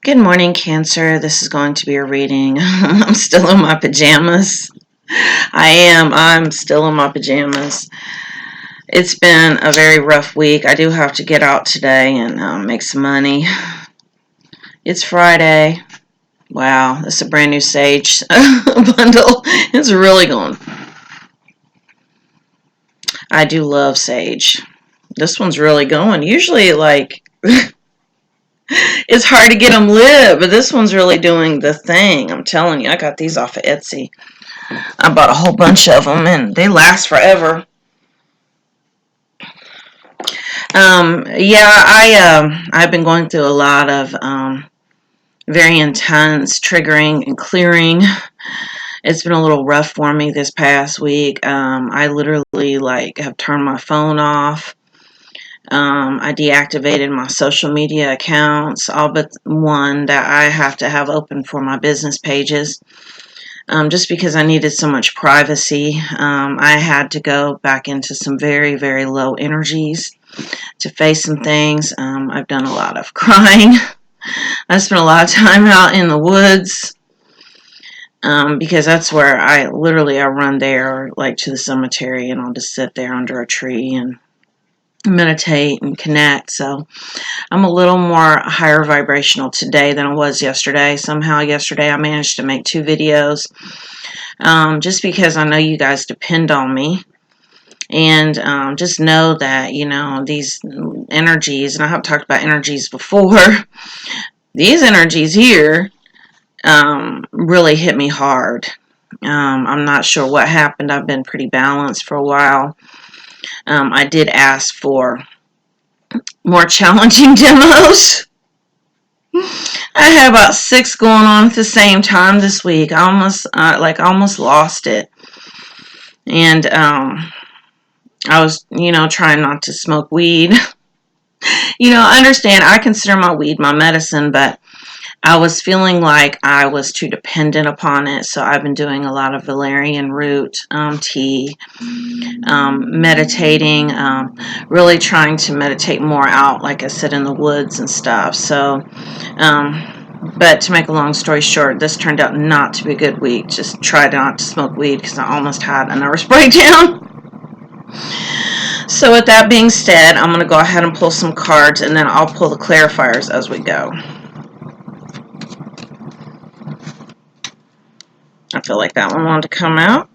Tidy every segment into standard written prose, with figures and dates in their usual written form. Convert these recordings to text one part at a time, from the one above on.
Good morning, Cancer. This is going to be a reading. I'm still in my pajamas. I'm still in my pajamas. It's been a very rough week. I do have to get out today and make some money. It's Friday. Wow, this is a brand new Sage bundle. It's really going. I do love Sage. This one's really going. Usually, it's hard to get them lit, but this one's really doing the thing. I'm telling you, I got these off of Etsy. I bought a whole bunch of them, and they last forever. I've been going through a lot of very intense triggering and clearing. It's been a little rough for me this past week. I literally have turned my phone off. I deactivated my social media accounts, all but one that I have to have open for my business pages. Just because I needed so much privacy. I had to go back into some very, very low energies to face some things. I've done a lot of crying. I spent a lot of time out in the woods because that's where I run there, like to the cemetery, and I'll just sit there under a tree and meditate and connect. So I'm a little more higher vibrational today than I was yesterday. Somehow yesterday I managed to make 2 videos just because I know you guys depend on me. And just know that, these energies, and I have talked about energies before, these energies here really hit me hard. I'm not sure what happened. I've been pretty balanced for a while. I did ask for more challenging demos. I had about 6 going on at the same time this week. I almost lost it. And I was, trying not to smoke weed. I understand. I consider my weed my medicine, but I was feeling like I was too dependent upon it. So I've been doing a lot of valerian root tea, meditating, really trying to meditate more out, like I said, in the woods and stuff. So, but to make a long story short, this turned out not to be a good week. Just tried not to smoke weed because I almost had a nervous breakdown. So with that being said, I'm going to go ahead and pull some cards, and then I'll pull the clarifiers as we go. I feel like that one wanted to come out.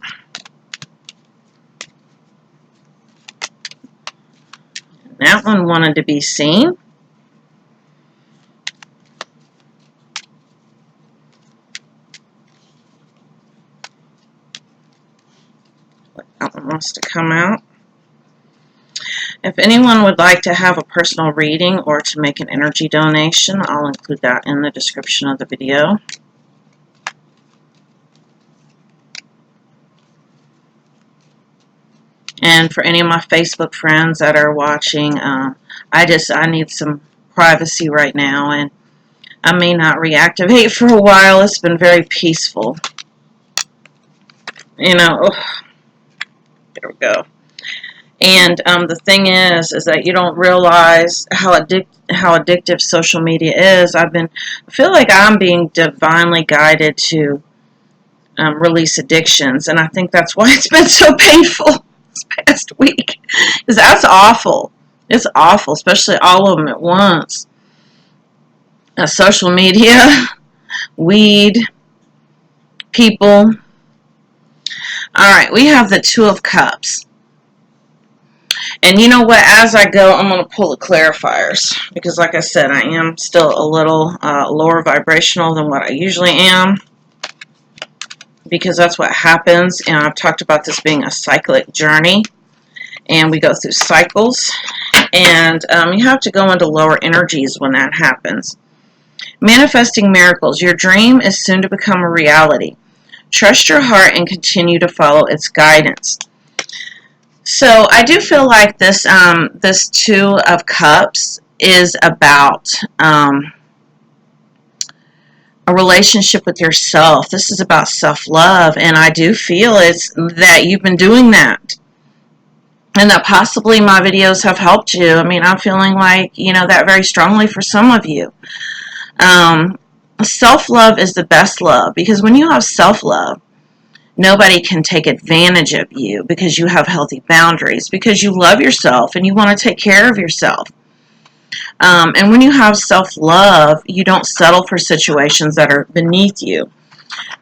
That one wanted to be seen. That one wants to come out. If anyone would like to have a personal reading or to make an energy donation, I'll include that in the description of the video. And for any of my Facebook friends that are watching, I need some privacy right now, and I may not reactivate for a while. It's been very peaceful. There we go. And the thing is that you don't realize how addictive social media is. I feel like I'm being divinely guided to release addictions, and I think that's why it's been so painful this past week. Because that's awful. It's awful, especially all of them at once. Social media, weed, people. All right, we have the 2 of Cups. And you know what? As I go, I'm going to pull the clarifiers. Because like I said, I am still a little lower vibrational than what I usually am. Because that's what happens. And I've talked about this being a cyclic journey. And we go through cycles. And you have to go into lower energies when that happens. Manifesting miracles. Your dream is soon to become a reality. Trust your heart and continue to follow its guidance. So I do feel like this 2 of Cups is about a relationship with yourself. This is about self-love, and I do feel it's that you've been doing that, and that possibly my videos have helped you. I mean, I'm feeling like, that very strongly for some of you. self-love is the best love, because when you have self-love, nobody can take advantage of you because you have healthy boundaries, because you love yourself and you want to take care of yourself. And when you have self-love, you don't settle for situations that are beneath you.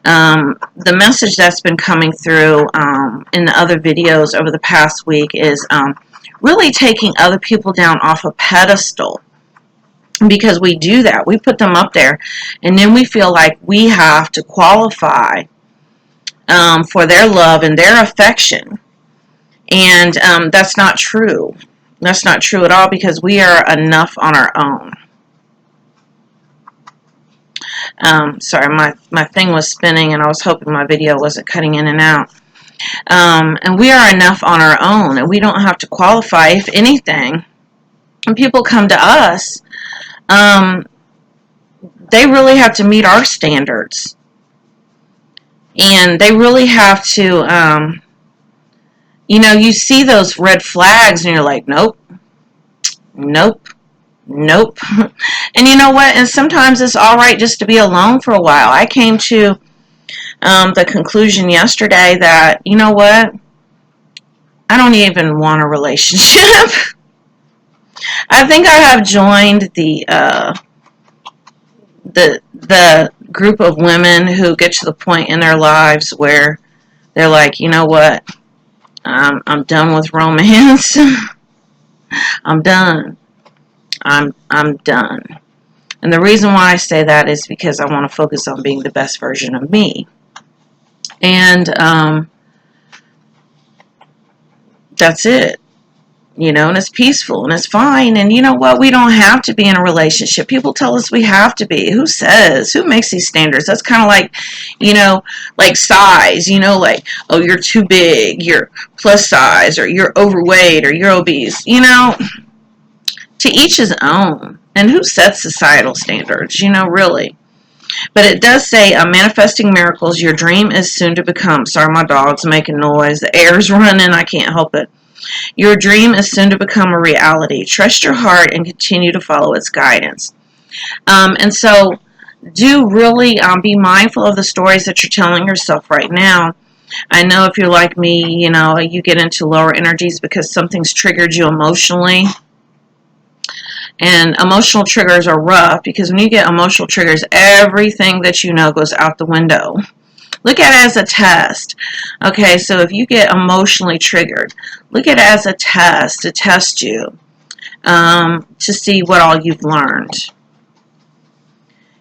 The message that's been coming through in the other videos over the past week is really taking other people down off a pedestal. Because we do that. We put them up there, and then we feel like we have to qualify for their love and their affection. And that's not true. That's not true at all, because we are enough on our own. Sorry, my thing was spinning, and I was hoping my video wasn't cutting in and out. And we are enough on our own, and we don't have to qualify. If anything, when people come to us, they really have to meet our standards. And they really have to, you see those red flags, and you're like, nope, nope, nope. And you know what? And sometimes it's all right just to be alone for a while. I came to the conclusion yesterday that, you know what? I don't even want a relationship. I think I have joined the group of women who get to the point in their lives where they're like, you know what? I'm done with romance. I'm done. I'm done. And the reason why I say that is because I want to focus on being the best version of me. And that's it. And it's peaceful and it's fine. And you know what? We don't have to be in a relationship. People tell us we have to be. Who says? Who makes these standards? That's kind of like, like size, like, oh, you're too big, you're plus size, or you're overweight, or you're obese. To each his own. And who sets societal standards, really? But it does say, manifesting miracles, your dream is soon to become. Sorry, my dog's making noise. The air's running. I can't help it. Your dream is soon to become a reality. Trust your heart and continue to follow its guidance. And so do really be mindful of the stories that you're telling yourself right now. I know if you're like me, you get into lower energies because something's triggered you emotionally. And emotional triggers are rough, because when you get emotional triggers, everything that you know goes out the window. Look at it as a test. Okay, so if you get emotionally triggered, look at it as a test to test you, to see what all you've learned.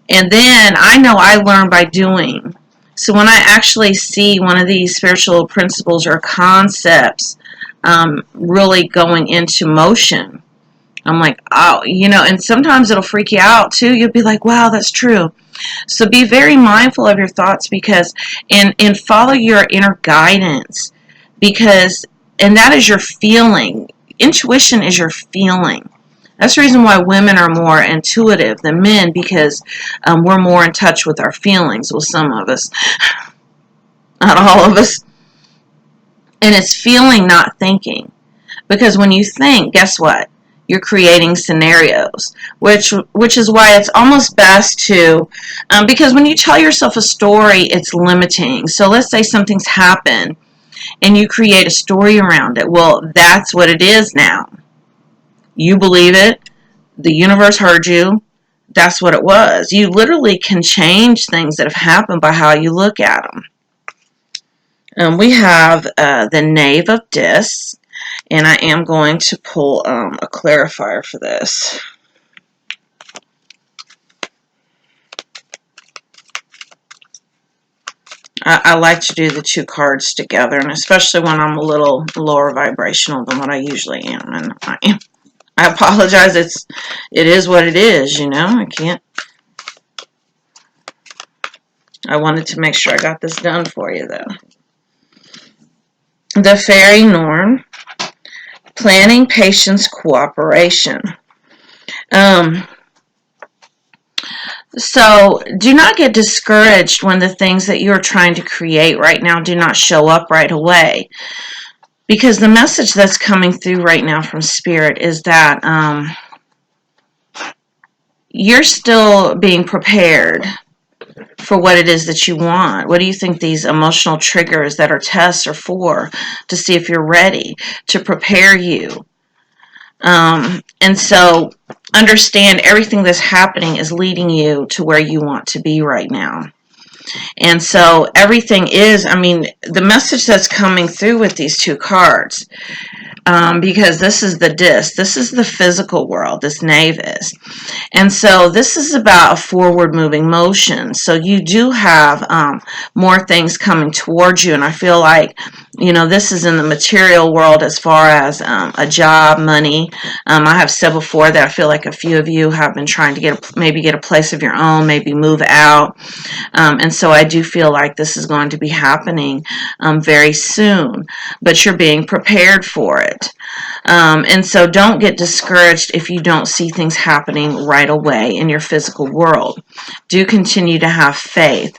And then I know I learn by doing. So when I actually see one of these spiritual principles or concepts really going into motion, I'm like, oh, and sometimes it'll freak you out too. You'll be like, wow, that's true. So be very mindful of your thoughts, because, and follow your inner guidance, and that is your feeling. Intuition is your feeling. That's the reason why women are more intuitive than men, because we're more in touch with our feelings. Well, some of us, not all of us. And it's feeling, not thinking. Because when you think, guess what? You're creating scenarios, which is why it's almost best to, because when you tell yourself a story, it's limiting. So let's say something's happened and you create a story around it. Well, that's what it is now. You believe it. The universe heard you. That's what it was. You literally can change things that have happened by how you look at them. We have the Knave of Discs. And I am going to pull a clarifier for this. I like to do the two cards together, and especially when I'm a little lower vibrational than what I usually am. And I apologize. It is what it is, I can't. I wanted to make sure I got this done for you, though. The Fairy Norn. Planning, patience, cooperation. So do not get discouraged when the things that you're trying to create right now do not show up right away. Because the message that's coming through right now from Spirit is that you're still being prepared for what it is that you want? What do you think these emotional triggers that are tests are for? To see if you're ready, to prepare you. And so understand everything that's happening is leading you to where you want to be right now. And so everything is, I mean, the message that's coming through with these two cards, because this is the disc, this is the physical world, this knave is. And so this is about a forward moving motion. So you do have more things coming towards you. And I feel like, you know, this is in the material world as far as a job, money. I have said before that I feel like a few of you have been trying to maybe get a place of your own, maybe move out. And so I do feel like this is going to be happening very soon, but you're being prepared for it. And so don't get discouraged if you don't see things happening right away in your physical world. Do continue to have faith.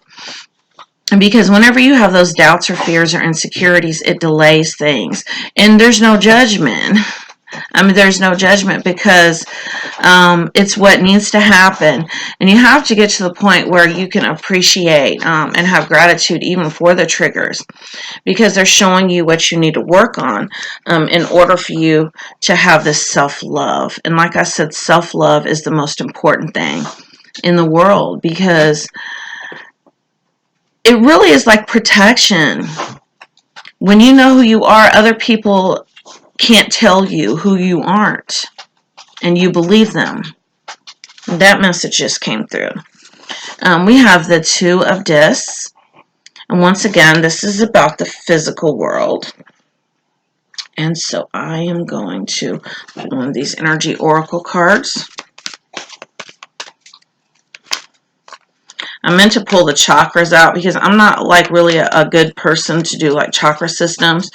Because whenever you have those doubts or fears or insecurities, it delays things. And there's no judgment. I mean, there's no judgment because it's what needs to happen. And you have to get to the point where you can appreciate and have gratitude even for the triggers, because they're showing you what you need to work on in order for you to have this self-love. And like I said, self-love is the most important thing in the world, because it really is like protection. When you know who you are, other people can't tell you who you aren't, and you believe them. That message just came through. We have the Two of Discs, and once again, this is about the physical world. And so I am going to put one of these energy oracle cards. I meant to pull the chakras out because I'm not like really a good person to do like chakra systems.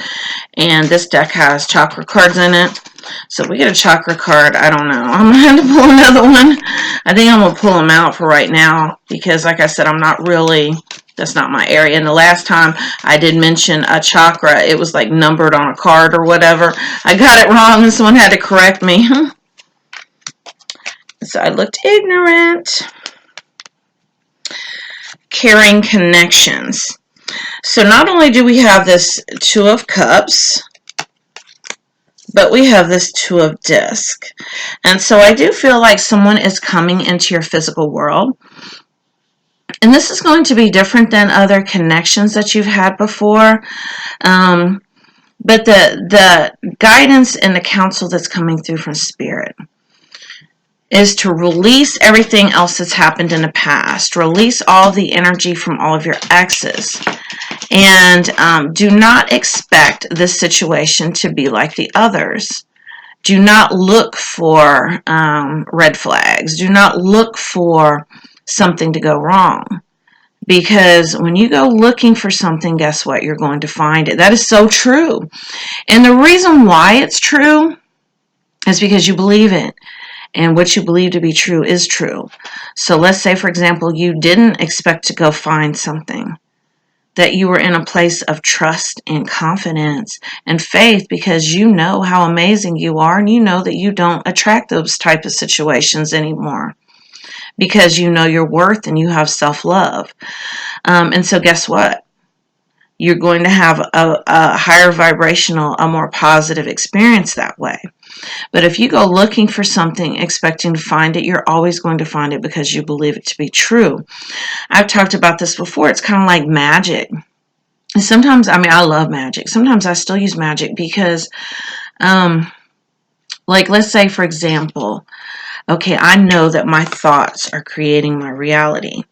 And this deck has chakra cards in it. So we get a chakra card. I don't know. I'm going to have to pull another one. I think I'm going to pull them out for right now because like I said, I'm not really, that's not my area. And the last time I did mention a chakra, it was like numbered on a card or whatever. I got it wrong and someone had to correct me. So I looked ignorant. Caring connections. So not only do we have this Two of Cups, but we have this Two of Discs. And so I do feel like someone is coming into your physical world. And this is going to be different than other connections that you've had before. But the guidance and the counsel that's coming through from Spirit is to release everything else that's happened in the past. Release all the energy from all of your exes. And do not expect this situation to be like the others. Do not look for red flags. Do not look for something to go wrong. Because when you go looking for something, guess what? You're going to find it. That is so true. And the reason why it's true is because you believe it. And what you believe to be true is true. So let's say, for example, you didn't expect to go find something, that you were in a place of trust and confidence and faith because you know how amazing you are and you know that you don't attract those type of situations anymore because you know your worth and you have self-love. And so guess what? You're going to have a higher vibrational, a more positive experience that way. But if you go looking for something expecting to find it, you're always going to find it because you believe it to be true. I've talked about this before. It's kind of like magic. And sometimes, I mean, I love magic. Sometimes I still use magic because, like, let's say, for example, okay, I know that my thoughts are creating my reality.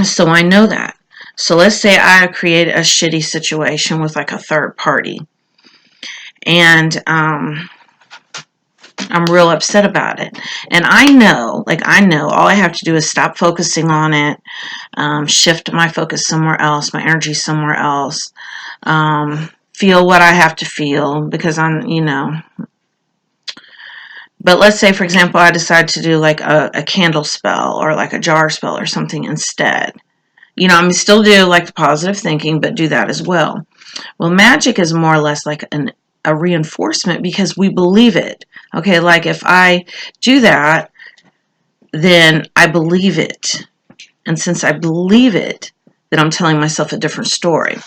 So I know that. So let's say I create a shitty situation with like a third party. And I'm real upset about it. And I know all I have to do is stop focusing on it, shift my focus somewhere else, my energy somewhere else, feel what I have to feel because but let's say, for example, I decide to do like a candle spell or like a jar spell or something instead. I'm still do like the positive thinking, but do that as well. Well, magic is more or less like a reinforcement because we believe it. Okay, like if I do that, then I believe it. And since I believe it, then I'm telling myself a different story.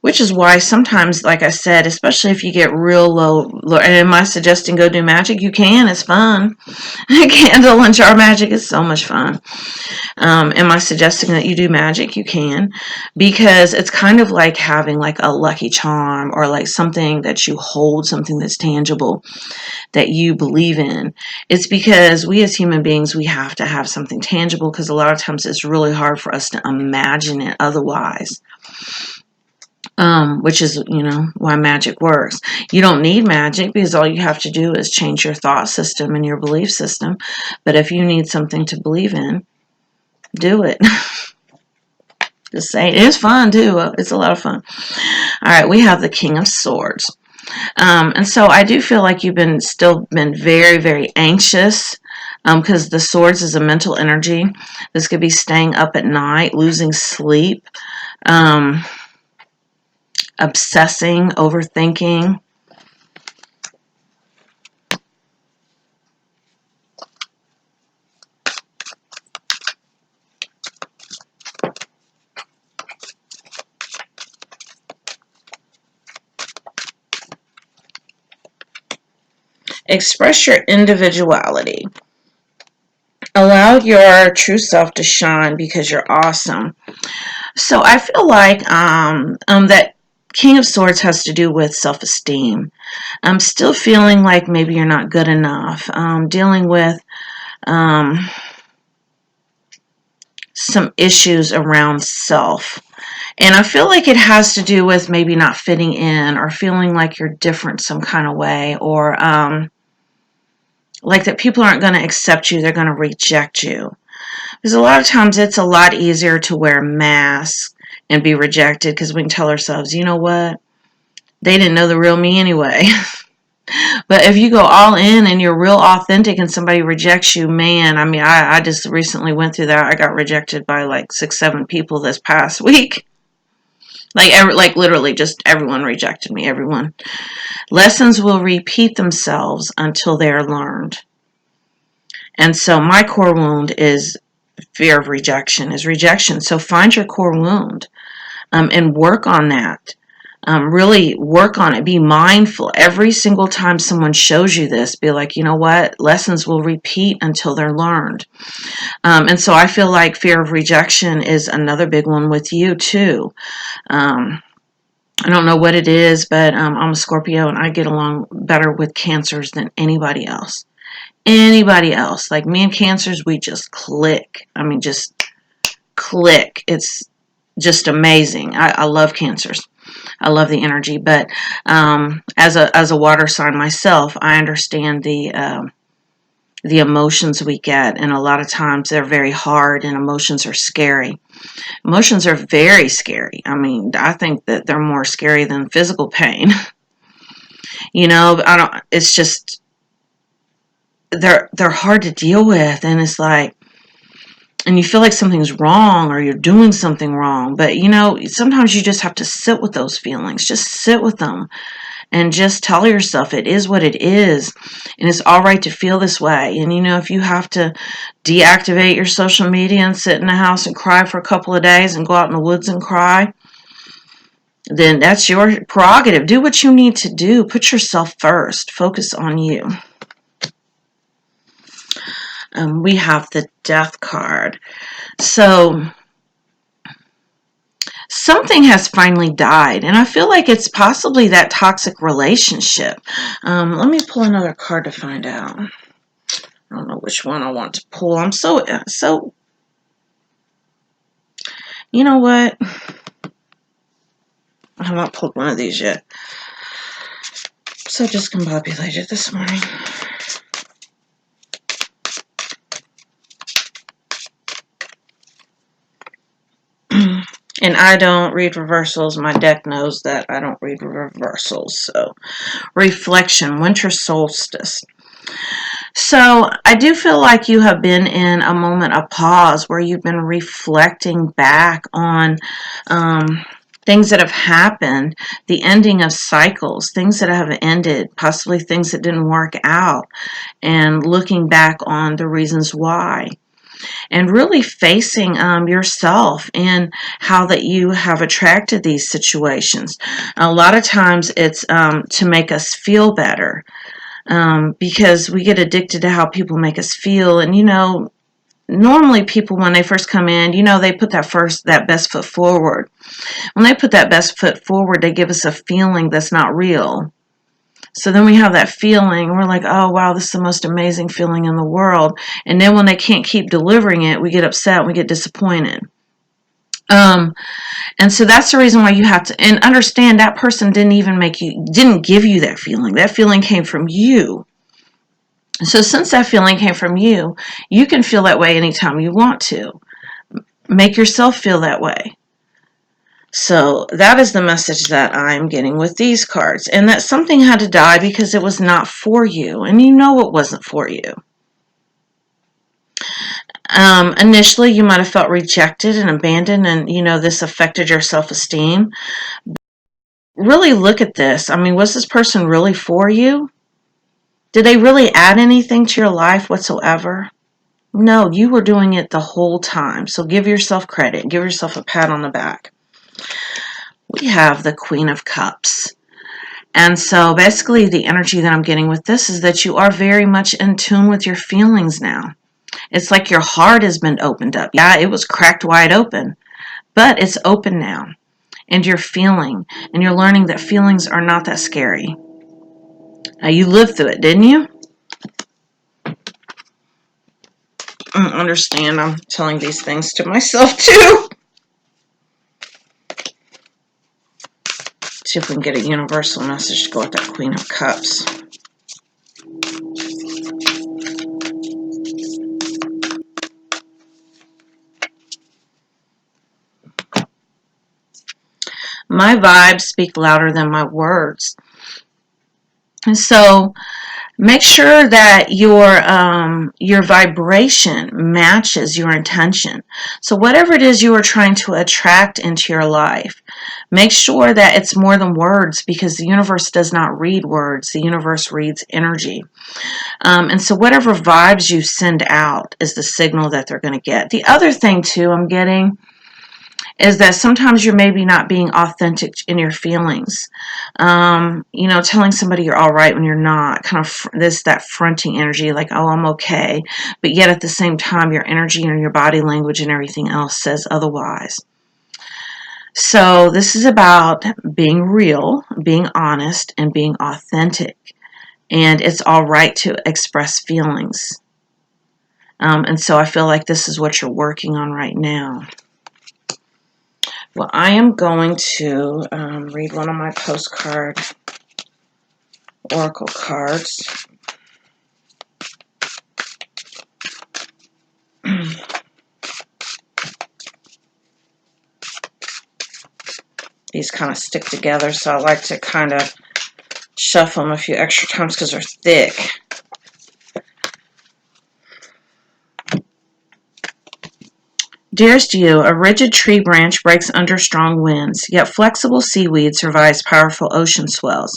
Which is why sometimes, like I said, especially if you get real low, and am I suggesting go do magic? You can, it's fun. Candle and jar magic is so much fun. Am I suggesting that you do magic? You can, because it's kind of like having like a lucky charm or like something that you hold, something that's tangible that you believe in. It's because we as human beings, we have to have something tangible because a lot of times it's really hard for us to imagine it otherwise. Which is, why magic works. You don't need magic because all you have to do is change your thought system and your belief system. But if you need something to believe in, do it. Just saying. It's fun too. It's a lot of fun. All right, we have the King of Swords. And so I do feel like you've still been very, very anxious because the swords is a mental energy. This could be staying up at night, losing sleep, obsessing, overthinking. Express your individuality. Allow your true self to shine because you're awesome. So I feel like that King of Swords has to do with self-esteem. I'm still feeling like maybe you're not good enough. Dealing with some issues around self. And I feel like it has to do with maybe not fitting in or feeling like you're different some kind of way, or like that people aren't going to accept you, they're going to reject you. Because a lot of times it's a lot easier to wear masks and be rejected because we can tell ourselves, you know what? They didn't know the real me anyway. But if you go all in and you're real authentic and somebody rejects you, man, I mean, I just recently went through that. I got rejected by like 6, 7 people this past week. Like literally just everyone rejected me, everyone. Lessons will repeat themselves until they are learned. And so my core wound is fear of rejection, is rejection. So find your core wound and work on that. Really work on it. Be mindful. Every single time someone shows you this, be like, you know what? Lessons will repeat until they're learned. And so I feel like fear of rejection is another big one with you too. I don't know what it is, but I'm a Scorpio and I get along better with Cancers than anybody else. Anybody else. Like me and Cancers, we just click. I mean, just click. It's just amazing. I love Cancers. I love the energy, but as a water sign myself, I understand the emotions we get, and a lot of times they're very hard, and emotions are scary. Emotions are very scary. I mean, I think that they're more scary than physical pain. It's just they're hard to deal with, and it's like, and you feel like something's wrong or you're doing something wrong, but sometimes you just have to sit with those feelings. Just sit with them and just tell yourself it is what it is, and it's all right to feel this way. And if you have to deactivate your social media and sit in the house and cry for a couple of days and go out in the woods and cry, then that's your prerogative. Do what you need to do. Put yourself first. Focus on you. We have the Death card. So something has finally died, and I feel like it's possibly that toxic relationship. Let me pull another card to find out. I don't know which one I want to pull. I'm so, you know what? I have not pulled one of these yet. So just combobulated this morning. And I don't read reversals. My deck knows that I don't read reversals. So, reflection, winter solstice. So, I do feel like you have been in a moment of pause where you've been reflecting back on things that have happened, the ending of cycles, things that have ended, possibly things that didn't work out, and looking back on the reasons why. and really facing yourself and how that you have attracted these situations. A lot of times it's to make us feel better, because we get addicted to how people make us feel. And normally people, when they first come in, they put that best foot forward. When they put that best foot forward, they give us a feeling that's not real. So then we have that feeling, and we're like, oh, wow, this is the most amazing feeling in the world. And then when they can't keep delivering it, we get upset and we get disappointed. And so that's the reason why you have to, and understand that person didn't give you that feeling. That feeling came from you. So since that feeling came from you, you can feel that way anytime you want to. Make yourself feel that way. So that is the message that I'm getting with these cards. And that something had to die because it was not for you. And you know it wasn't for you. Initially, you might have felt rejected and abandoned, and this affected your self-esteem. Really look at this. I mean, was this person really for you? Did they really add anything to your life whatsoever? No, you were doing it the whole time. So give yourself credit. Give yourself a pat on the back. We have the Queen of Cups. And so basically the energy that I'm getting with this is that you are very much in tune with your feelings now. It's like your heart has been opened up. Yeah, it was cracked wide open, but it's open now. And you're feeling, and you're learning that feelings are not that scary. Now, you lived through it, didn't you? Understand, I'm telling these things to myself too. See if we can get a universal message to go with that Queen of Cups. My vibes speak louder than my words. And so make sure that your vibration matches your intention. So whatever it is you are trying to attract into your life, make sure that it's more than words, because the universe does not read words. The universe reads energy. And so whatever vibes you send out is the signal that they're going to get. The other thing too I'm getting is that sometimes you're maybe not being authentic in your feelings. Telling somebody you're all right when you're not, kind of that fronting energy, like, oh, I'm okay. But yet at the same time, your energy and your body language and everything else says otherwise. So this is about being real, being honest, and being authentic. And it's all right to express feelings. And so I feel like this is what you're working on right now. Well, I am going to read one of my postcard oracle cards. These kind of stick together, so I like to kind of shuffle them a few extra times because they're thick. Dearest you, a rigid tree branch breaks under strong winds, yet flexible seaweed survives powerful ocean swells.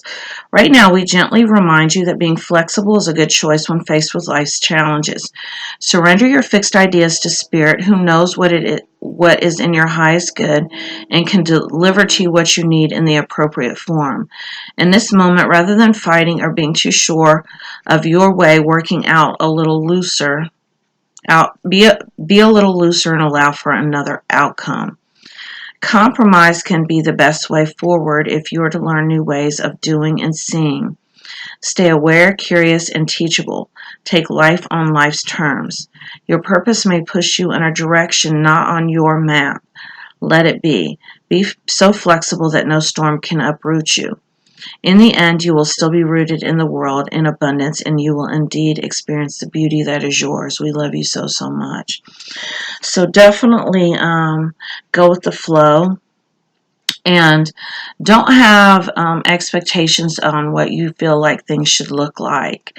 Right now, we gently remind you that being flexible is a good choice when faced with life's challenges. Surrender your fixed ideas to Spirit, who knows what is in your highest good and can deliver to you what you need in the appropriate form. In this moment, rather than fighting or being too sure of your way, working out a little looser, be a little looser and allow for another outcome. Compromise can be the best way forward if you are to learn new ways of doing and seeing. Stay aware, curious, and teachable. Take life on life's terms. Your purpose may push you in a direction not on your map. Let it be. Be so flexible that no storm can uproot you. In the end, you will still be rooted in the world in abundance, and you will indeed experience the beauty that is yours. We love you so, so much. So definitely go with the flow, and don't have expectations on what you feel like things should look like,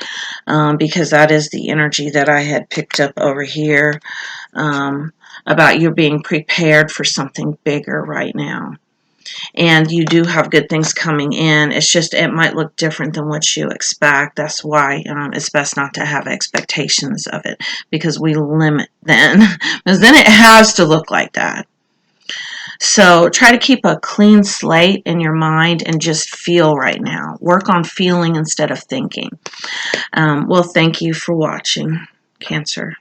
because that is the energy that I had picked up over here, about you being prepared for something bigger right now. and you do have good things coming in. It's just it might look different than what you expect. That's why it's best not to have expectations of it, because we limit then, because then it has to look like that. So try to keep a clean slate in your mind and just feel right now. Work on feeling instead of thinking. Well, thank you for watching, Cancer.